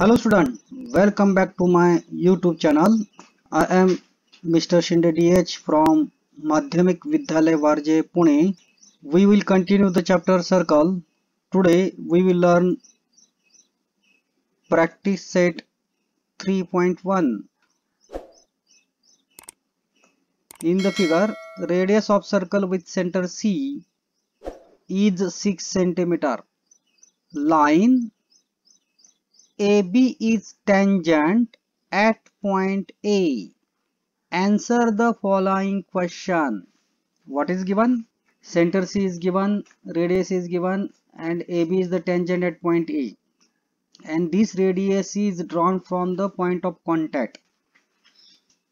Hello student, welcome back to my YouTube channel. I am Mr. Shinde DH from Madhyamik Vidyalaya Varje, Pune. We will continue the chapter circle. Today we will learn practice set 3.1. In the figure, radius of circle with center C is 6 centimeter. Line AB is tangent at point A. Answer the following question. What is given? Center C is given, radius is given, and AB is the tangent at point A. And this radius is drawn from the point of contact.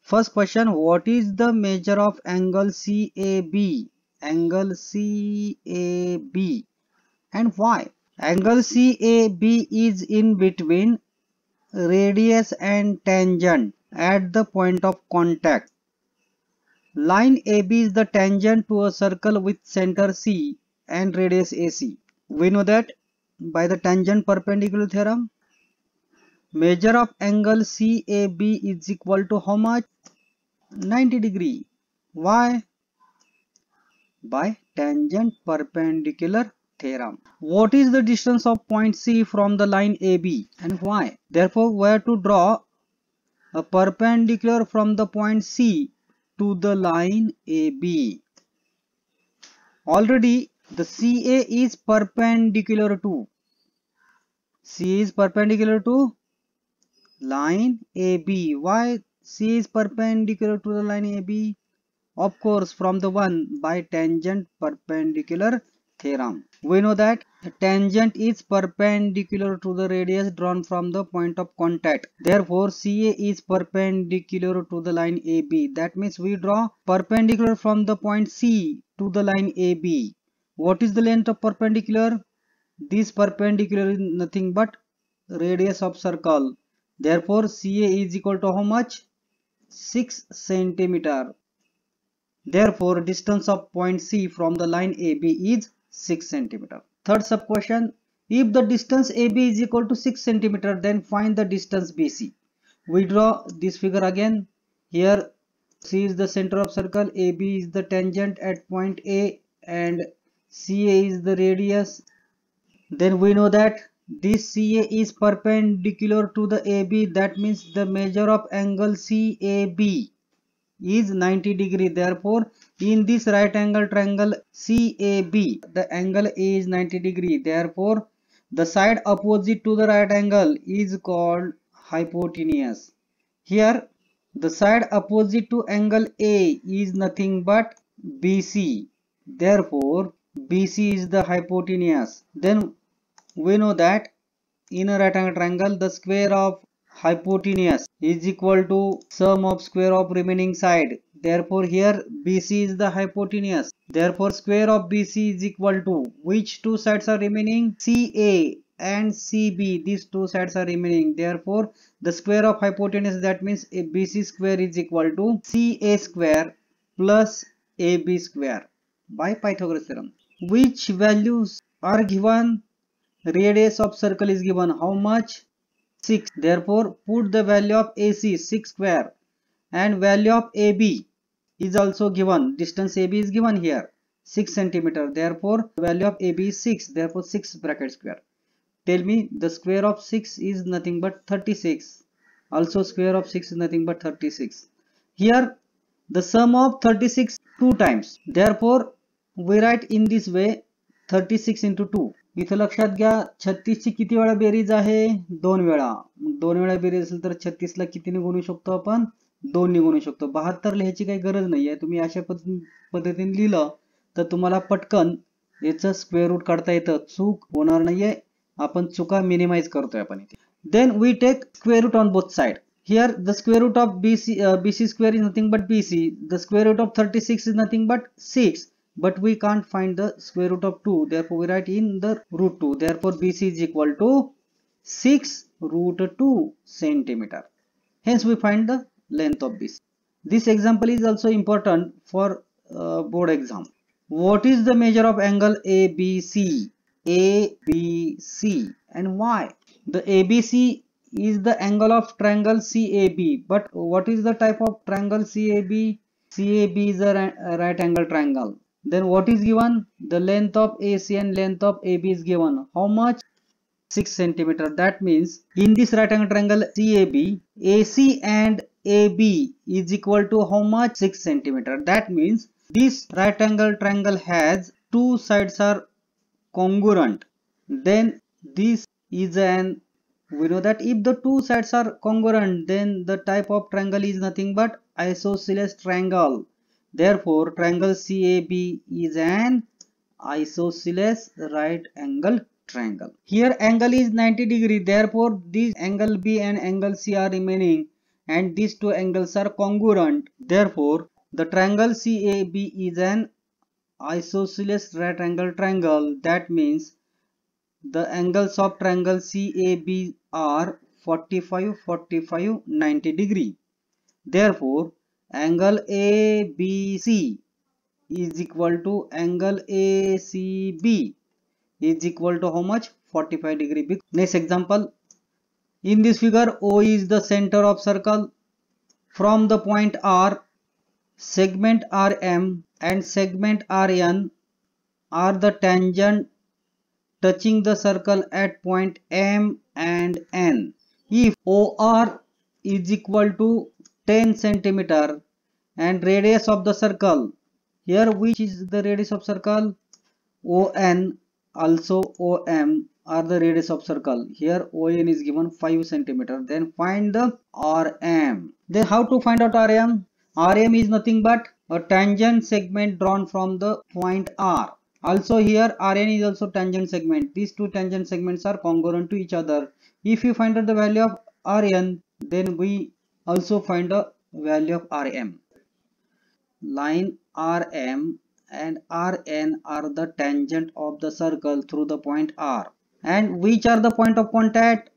First question, what is the measure of angle CAB? Angle CAB. And why? Angle CAB is in between radius and tangent at the point of contact. Line AB is the tangent to a circle with center C and radius AC. We know that by the tangent perpendicular theorem, measure of angle CAB is equal to how much? 90 degree. Why? By tangent perpendicular theorem. What is the distance of point C from the line AB and why? Therefore, we have to draw a perpendicular from the point C to the line AB. Already the CA is perpendicular to line AB. Why C is perpendicular to the line AB? Of course, from the one by tangent perpendicular theorem. We know that the tangent is perpendicular to the radius drawn from the point of contact. Therefore, CA is perpendicular to the line AB. That means we draw perpendicular from the point C to the line AB. What is the length of perpendicular? This perpendicular is nothing but radius of circle. Therefore, CA is equal to how much? 6 centimeter. Therefore, distance of point C from the line AB is 6 centimeter. Third sub question, if the distance AB is equal to 6 centimeter, then find the distance BC. We draw this figure again. Here C is the center of circle, AB is the tangent at point A, and CA is the radius. Then we know that this CA is perpendicular to the AB. That means the measure of angle CAB is 90 degree. Therefore, in this right angle triangle CAB, the angle A is 90 degree. Therefore, the side opposite to the right angle is called hypotenuse. Here, the side opposite to angle A is nothing but BC. Therefore, BC is the hypotenuse. Then we know that in a right angle triangle, the square of hypotenuse is equal to sum of square of remaining side. Therefore, here BC is the hypotenuse. Therefore, square of BC is equal to which two sides are remaining? CA and CB. These two sides are remaining. Therefore, the square of hypotenuse, that means BC square is equal to CA square plus AB square by Pythagoras theorem. Which values are given? Radius of circle is given how much? 6. Therefore, put the value of AC 6 square and value of AB is also given. Distance AB is given here 6 centimeter. Therefore, the value of AB is 6. Therefore, 6 bracket square. Tell me the square of 6 is nothing but 36. Also, square of 6 is nothing but 36. Here, the sum of 36 2 times. Therefore, we write in this way 36 into 2. इथं लक्षात घ्या 36 ची किती वेळा berries आहे? 2 वेळा. 2 वेळा berries असेल तर 36 ला कितीने गुणू शकतो आपण? 2 ने गुणू शकतो. 72 लिहायची काही गरज नाहीये. तुम्ही अशा पद्धतीने लिहिलं तर तुम्हाला पटकन याचं स्क्वेअर रूट काढता येतं. चूक होणार नाहीये. आपण चुका मिनिमाइज करतोय आपण इथे. Then we take square root on both side. Here the square root of BC square is nothing but BC. The square root of 36 is nothing but 6. But we can't find the square root of 2. Therefore, we write in the root 2. Therefore, BC is equal to 6 root 2 centimeter. Hence, we find the length of BC. This example is also important for board exam. What is the measure of angle ABC? ABC. And why? The ABC is the angle of triangle CAB. But what is the type of triangle CAB? CAB is a right angle triangle. Then what is given? The length of AC and length of AB is given. How much? 6 centimeter. That means in this right angle triangle CAB, AC and AB is equal to how much? 6 centimeter. That means this right angle triangle has two sides are congruent. Then this is an, we know that if the two sides are congruent, then the type of triangle is nothing but isosceles triangle. Therefore triangle CAB is an isosceles right angle triangle. Here angle is 90 degree, therefore this angle B and angle C are remaining and these two angles are congruent. Therefore the triangle CAB is an isosceles right angle triangle. That means the angles of triangle CAB are 45, 45, 90 degree. Therefore angle ABC is equal to angle ACB is equal to how much? 45 degree. Next example. In this figure, O is the center of circle. From the point R, segment RM and segment RN are the tangent touching the circle at point M and N. If OR is equal to 10 centimeter and radius of the circle, here which is the radius of circle? ON, also OM are the radius of circle. Here ON is given 5 centimeter. Then find the RM. Then how to find out RM? RM is nothing but a tangent segment drawn from the point R. Also here RN is also tangent segment. These two tangent segments are congruent to each other. If you find out the value of RN, then we also find the value of RM. Line RM and Rn are the tangent of the circle through the point R. And which are the point of contact?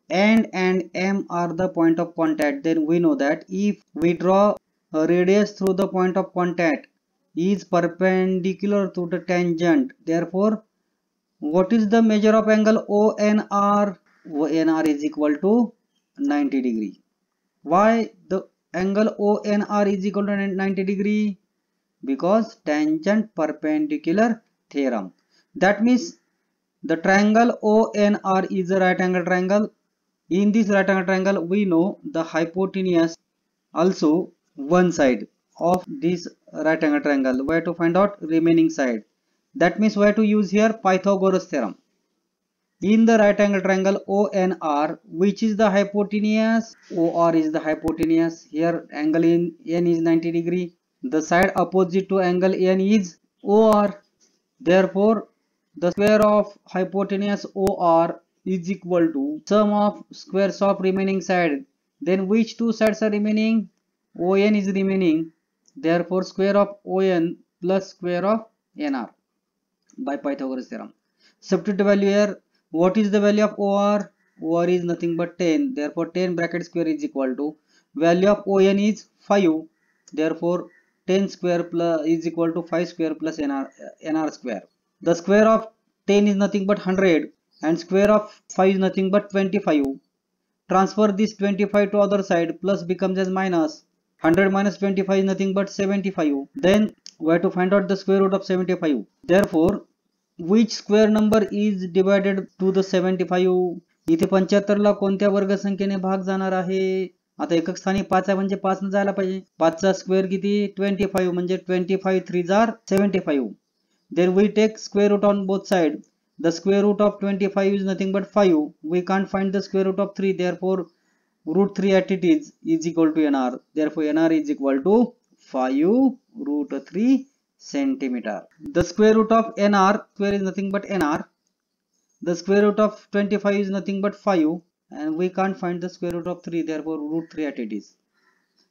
N and M are the point of contact. Then we know that if we draw a radius through the point of contact is perpendicular to the tangent. Therefore, what is the measure of angle ONR? ONR is equal to 90 degree. Why the angle ONR is equal to 90 degree? Because tangent perpendicular theorem. That means the triangle ONR is a right angle triangle. In this right angle triangle, we know the hypotenuse also one side of this right angle triangle. We have to find out remaining side. That means we have to use here Pythagoras theorem. In the right angle triangle ONR, which is the hypotenuse? OR is the hypotenuse. Here angle in N is 90 degree. The side opposite to angle N is OR. Therefore, the square of hypotenuse OR is equal to sum of squares of remaining side. Then which two sides are remaining? ON is remaining. Therefore, square of ON plus square of NR by Pythagoras theorem. Substitute the value here. What is the value of OR? OR is nothing but 10. Therefore, 10 bracket square is equal to value of ON is 5. Therefore, 10 square plus is equal to 5 square plus NR square. The square of 10 is nothing but 100 and square of 5 is nothing but 25. Transfer this 25 to other side, plus becomes as minus. 100 minus 25 is nothing but 75. Then we have to find out the square root of 75. Therefore, which square number is divided to the 75? इथे 75 ला कोणत्या वर्गसंख्येने भाग जाणार आहे? आता एकक स्थानी 5 आहे म्हणजे 5 ने जायला पाहिजे. 5 चा स्क्वेअर किती? 25 म्हणजे 25 3 are 75. Then we take square root on both sides. The square root of 25 is nothing but 5. We can't find the square root of 3. Therefore, root 3 at it is equal to NR. Therefore, NR is equal to 5 root 3 centimeter. The square root of NR square is nothing but NR. The square root of 25 is nothing but 5. And we can't find the square root of 3. Therefore, root 3 at it is.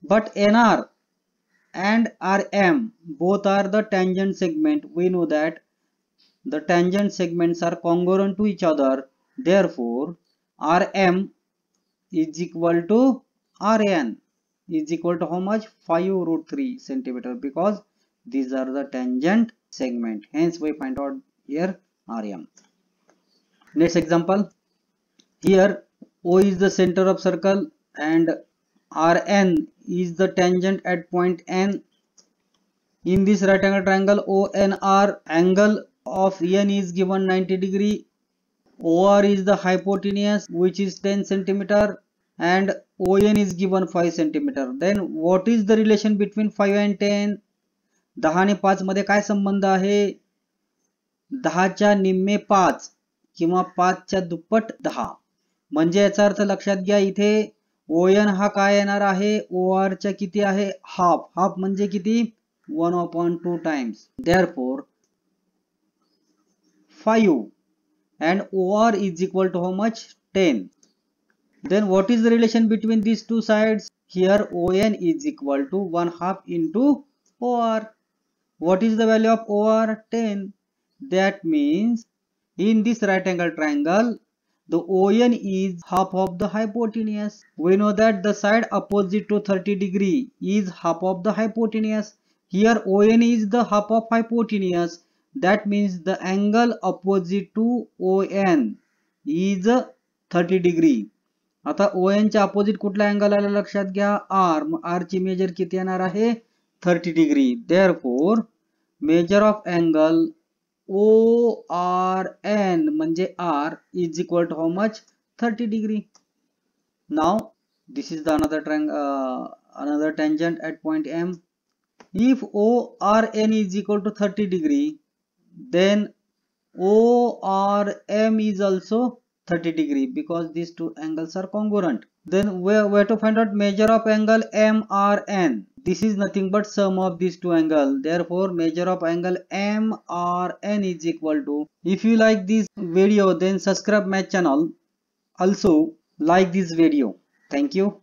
But NR and RM both are the tangent segment. We know that the tangent segments are congruent to each other. Therefore, RM is equal to RN is equal to how much? 5 root 3 centimeter, because these are the tangent segment. Hence, we find out here RM. Next example. Here O is the center of circle and Rn is the tangent at point N. In this right angle triangle ONR, angle of N is given 90 degree. OR is the hypotenuse which is 10 centimeter and ON is given 5 centimeter. Then what is the relation between 5 and 10? 10 आणि 5 मध्ये काय संबंध आहे? 10 च्या निम्मे 5 किंवा 5 च्या दुप्पट 10. म्हणजे याचा अर्थ लक्षात घ्या, इथे ON हा काय येणार आहे? OR च्या किती आहे? हाफ. हाफ म्हणजे किती? 1/2 times. Therefore 5 and OR is equal to how much? 10. Then what is the relation between these two sides? Here ON is equal to 1/2 into OR. What is the value of OR? 10. That means in this right angle triangle, the ON is half of the hypotenuse. We know that the side opposite to 30 degree is half of the hypotenuse. Here ON is the half of hypotenuse. That means the angle opposite to ON is 30 degree. आता ON च्या opposite कुठला angle आला लक्षात घ्या, R. मग R ची major किती येणार आहे? 30 degree. Therefore measure of angle ORN म्हणजे R is equal to how much? 30 degree. Now this is the another triangle, another tangent at point M. If ORN is equal to 30 degree, then ORM is also 30 degree because these two angles are congruent. Then we have to find out measure of angle MRN. This is nothing but sum of these two angles. Therefore measure of angle MRN is equal to, if you like this video then subscribe my channel. Also like this video. Thank you.